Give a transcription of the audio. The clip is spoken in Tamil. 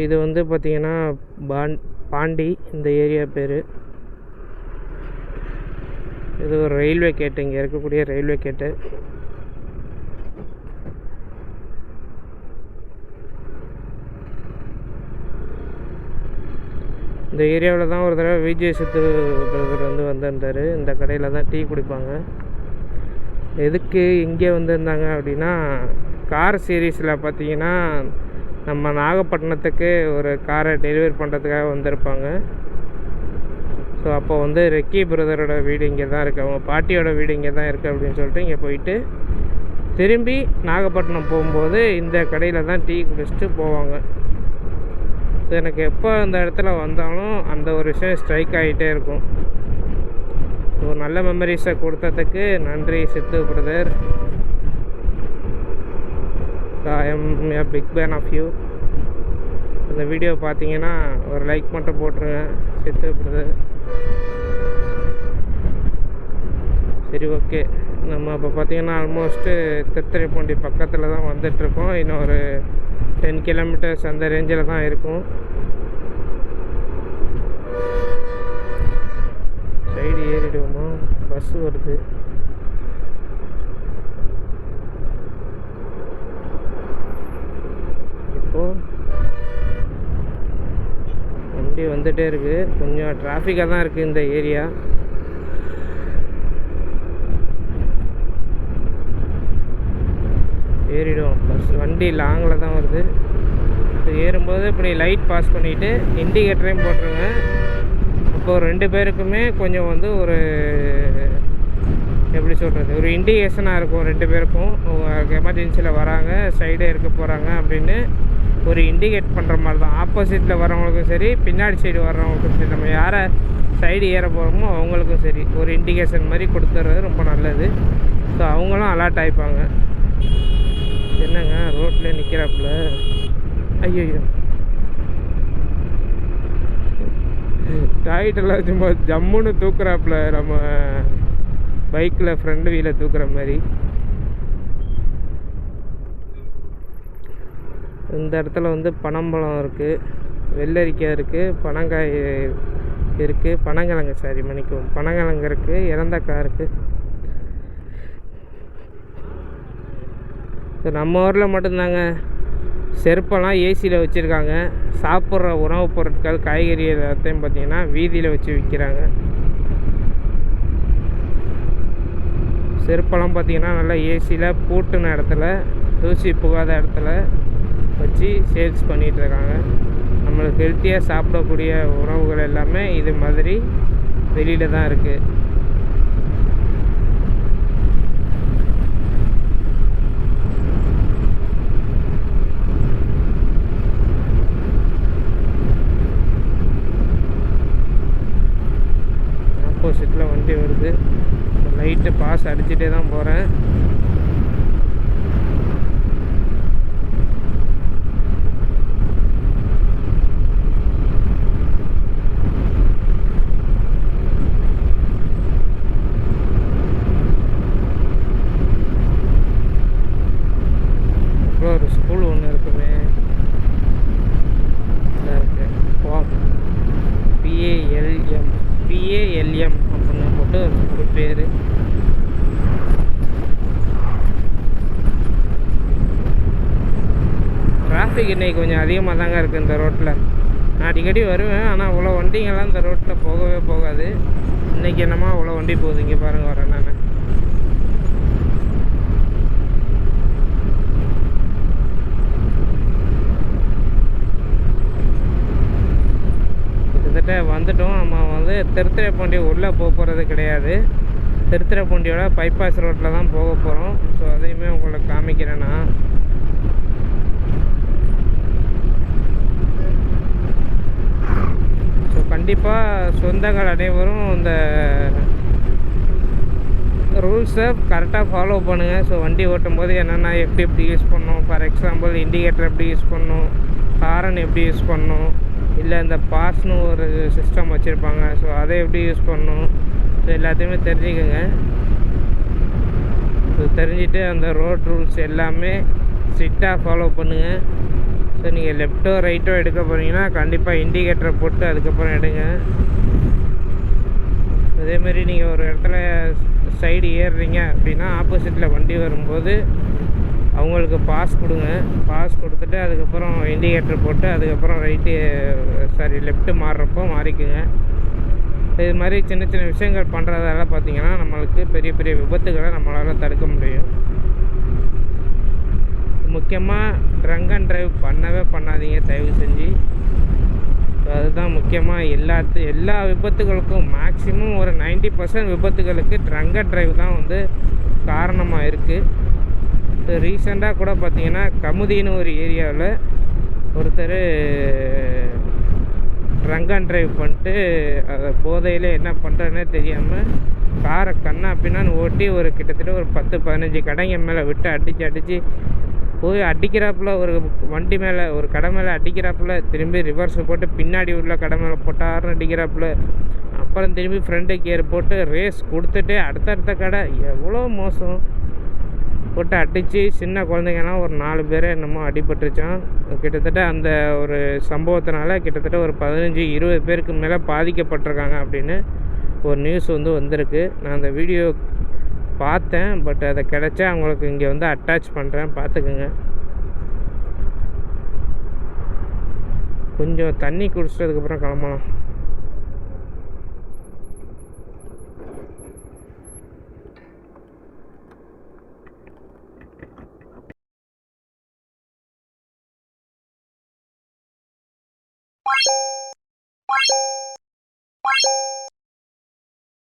இது வந்து பார்த்திங்கன்னா பாண்டி இந்த ஏரியா பேர். இது ஒரு ரயில்வே கேட்டு, இங்கே இருக்கக்கூடிய ரயில்வே கேட்டு. இந்த ஏரியாவில் தான் ஒரு தடவை விஜய் சித்து பிரதர் வந்து வந்திருந்தார். இந்த கடையில் தான் டீ குடிப்பாங்க. எதுக்கு இங்கே வந்திருந்தாங்க அப்படின்னா, கார் சீரீஸில் பார்த்தீங்கன்னா நம்ம நாகப்பட்டினத்துக்கு ஒரு காரை டெலிவரி பண்ணுறதுக்காக வந்திருப்பாங்க. ஸோ அப்போ வந்து ரெக்கி பிரதரோட வீடு இங்கே தான் இருக்குது, அவங்க பாட்டியோட வீடு இங்கே தான் இருக்குது அப்படின்னு சொல்லிட்டு இங்கே போயிட்டு திரும்பி நாகப்பட்டினம் போகும்போது இந்த கடையில் தான் டீ குடிச்சிட்டு போவாங்க. எனக்கு எப்போ அந்த இடத்துல வந்தாலும் அந்த ஒரு விஷயம் ஸ்ட்ரைக் ஆகிட்டே இருக்கும். ஒரு நல்ல மெமரிஸை கொடுத்ததுக்கு நன்றி Sidhu brother. I am a big fan of you. இந்த வீடியோ பார்த்தீங்கன்னா ஒரு லைக் மட்டும் போட்டுருங்க சித்து பிரதர். சரி, ஓகே. நம்ம இப்போ பார்த்தீங்கன்னா ஆல்மோஸ்ட்டு திருத்துறைப்பூண்டி பக்கத்தில் தான் வந்துட்டுருக்கோம். இன்னும் ஒரு 10 கிலோமீட்டர்ஸ் அந்த ரேஞ்சில் தான் இருக்கும். சைடு ஏறிடுவோமா? பஸ் வருது. இப்போது வண்டி வந்துகிட்டே இருக்குது. கொஞ்சம் டிராஃபிக்காக தான் இருக்குது இந்த ஏரியா. ஏறிடும். பஸ் வண்டி லாங்கில் தான் வருது. ஏறும்போது இப்படி லைட் பாஸ் பண்ணிவிட்டு இண்டிகேட்டரையும் போட்டுருங்க. இப்போது 2 பேருக்குமே கொஞ்சம் வந்து ஒரு எப்படி சொல்கிறது, ஒரு இண்டிகேஷனாக இருக்கும். 2 பேருக்கும் எமர்ஜென்சியில் வராங்க, சைடே இருக்க போகிறாங்க அப்படின்னு ஒரு இண்டிகேட் பண்ணுற மாதிரி தான். ஆப்போசிட்டில் வரவங்களுக்கும் சரி, பின்னாடி சைடு வர்றவங்களுக்கும் சரி, நம்ம யாரை சைடு ஏற போகிறோமோ அவங்களுக்கும் சரி ஒரு இண்டிகேஷன் மாதிரி கொடுத்துறது ரொம்ப நல்லது. ஸோ அவங்களும் அலர்ட் ஆகிப்பாங்க. என்னங்க ரோட்லேயே நிற்கிறாப்புல? ஐயோ, டாய்ட்டெல்லாம் சும்மா ஜம்முன்னு தூக்குறாப்புல, நம்ம பைக்கில் ஃப்ரண்ட் வீலை தூக்குற மாதிரி. இந்த இடத்துல வந்து பனம்பழம் இருக்குது, வெள்ளரிக்காய் இருக்குது, பனங்காய் இருக்குது, பனங்கிழங்கு பனங்கிழங்கு இருக்குது, இறந்தக்காய் இருக்குது. நம்ம ஊரில் மட்டும்தாங்க செருப்பெல்லாம் ஏசியில் வச்சுருக்காங்க. சாப்பிட்ற உணவுப் பொருட்கள், காய்கறி எல்லாத்தையும் பார்த்திங்கன்னா வீதியில் வச்சு விற்கிறாங்க. செருப்பெல்லாம் பார்த்திங்கன்னா நல்லா ஏசியில் பூட்டின இடத்துல, தூசி புகாத இடத்துல வச்சு சேல்ஸ் பண்ணிகிட்ருக்காங்க. நம்மளுக்கு ஹெல்த்தியாக சாப்பிடக்கூடிய உணவுகள் எல்லாமே இது மாதிரி வெளியில் தான் இருக்குது. ஆப்போசிட்டில் வண்டி வருது. லைட்டு பாஸ் அடிச்சுட்டே தான் போகிறேன். அப்புறம் ஒரு ஸ்கூல் ஒன்று இருக்குமே, இதாக இருக்கு, PALM அப்படின்னு போட்டு ஒரு பேர். டிராஃபிக் இன்றைக்கி கொஞ்சம் அதிகமாக தாங்க இருக்குது இந்த ரோட்டில். நான் அடிக்கடி வருவேன், ஆனால் அவ்வளோ வண்டிங்கெல்லாம் இந்த ரோட்டில் போகவே போகாது. இன்றைக்கி என்னமா அவ்வளோ வண்டி போகுது. இங்கே பாருங்கள், வரேன் நான். கிட்டத்தட்ட வந்துட்டோம். நம்ம வந்து திருத்துறைப்பூண்டி உள்ளே போகிறது கிடையாது, திருத்துறைப்பூண்டியோட பைபாஸ் ரோட்டில் தான் போக போகிறோம். ஸோ அதையுமே உங்களுக்கு காமிக்கிறேன் நான். ஸோ கண்டிப்பாக சொந்தங்கள் அனைவரும் இந்த ரூல்ஸை கரெக்டாக ஃபாலோ பண்ணுங்கள். ஸோ வண்டி ஓட்டும் போது என்னென்ன எப்படி யூஸ் பண்ணணும். ஃபார் எக்ஸாம்பிள் இண்டிகேட்டர் எப்படி யூஸ் பண்ணணும், ஹாரன் எப்படி யூஸ் பண்ணணும், இல்லை இந்த பாஸ்னு ஒரு சிஸ்டம் வச்சுருப்பாங்க, ஸோ அதை எப்படி யூஸ் பண்ணணும், ஸோ எல்லாத்தையுமே தெரிஞ்சுக்கோங்க. ஸோ தெரிஞ்சுட்டு அந்த ரோட் ரூல்ஸ் எல்லாமே ஸ்ட்ரிக்டாக ஃபாலோ பண்ணுங்கள். ஸோ நீங்கள் லெஃப்ட்டோ ரைட்டோ எடுக்க போகிறீங்கன்னா கண்டிப்பாக இண்டிகேட்டரை போட்டு அதுக்கப்புறம் எடுங்க. அதேமாரி நீங்கள் ஒரு இடத்துல சைடு ஏறுறீங்க அப்படின்னா ஆப்போசிட்டில் வண்டி வரும்போது அவங்களுக்கு பாஸ் கொடுங்க. பாஸ் கொடுத்துட்டு அதுக்கப்புறம் இண்டிகேட்டர் போட்டு அதுக்கப்புறம் லெஃப்ட்டு மாறுறப்போ மாறிக்குங்க. இது மாதிரி சின்ன சின்ன விஷயங்கள் பண்ணுறதால பார்த்திங்கன்னா நம்மளுக்கு பெரிய பெரிய விபத்துகளை நம்மளால் தடுக்க முடியும். முக்கியமாக ட்ரங்க் அண்ட் ட்ரைவ் பண்ணவே பண்ணாதீங்க தயவு செஞ்சு. அதுதான் முக்கியமாக எல்லா விபத்துகளுக்கும் மேக்ஸிமம் ஒரு 90% விபத்துகளுக்கு ட்ரங்க் அண்ட் ட்ரைவ் தான் வந்து காரணமாக இருக்குது. ரீசெண்டாக கூட பார்த்திங்கன்னா கமுதின்னு ஒரு ஏரியாவில் ஒருத்தர் ட்ரங்க் அண்ட் ட்ரைவ் பண்ணிட்டு அதை போதையில் என்ன பண்ணுறதுனே தெரியாமல் காரை கண்ணா பின்னான்னு ஓட்டி கிட்டத்தட்ட ஒரு 10-15 கடைங்க மேலே விட்டு அடித்து போய் அடிக்கிறாப்புல ஒரு வண்டி மேலே ஒரு கடை மேலே அடிக்கிறாப்புல திரும்பி ரிவர்ஸ் போட்டு பின்னாடி உள்ள கடை மேலே போட்டாருன்னு அடிக்கிறாப்புல. அப்புறம் திரும்பி ஃப்ரண்ட் கியர் போட்டு ரேஸ் கொடுத்துட்டு அடுத்தடுத்த கடை எவ்வளோ மோசம் போட்டு அடித்து சின்ன குழந்தைங்கலாம் ஒரு 4 பேர் என்னமோ அடிபட்டுருச்சான். கிட்டத்தட்ட அந்த ஒரு சம்பவத்தினால கிட்டத்தட்ட ஒரு 15-20 பேருக்கு மேலே பாதிக்கப்பட்டிருக்காங்க அப்படின்னு ஒரு நியூஸ் வந்திருக்கு. நான் அந்த வீடியோ பார்த்தேன். பட் அதை கிடச்சா அவங்களுக்கு இங்கே வந்து அட்டாச் பண்ணுறேன், பார்த்துக்குங்க. கொஞ்சம் தண்ணி குடிச்சிட்டதுக்கப்புறம் கிளம்பலாம்.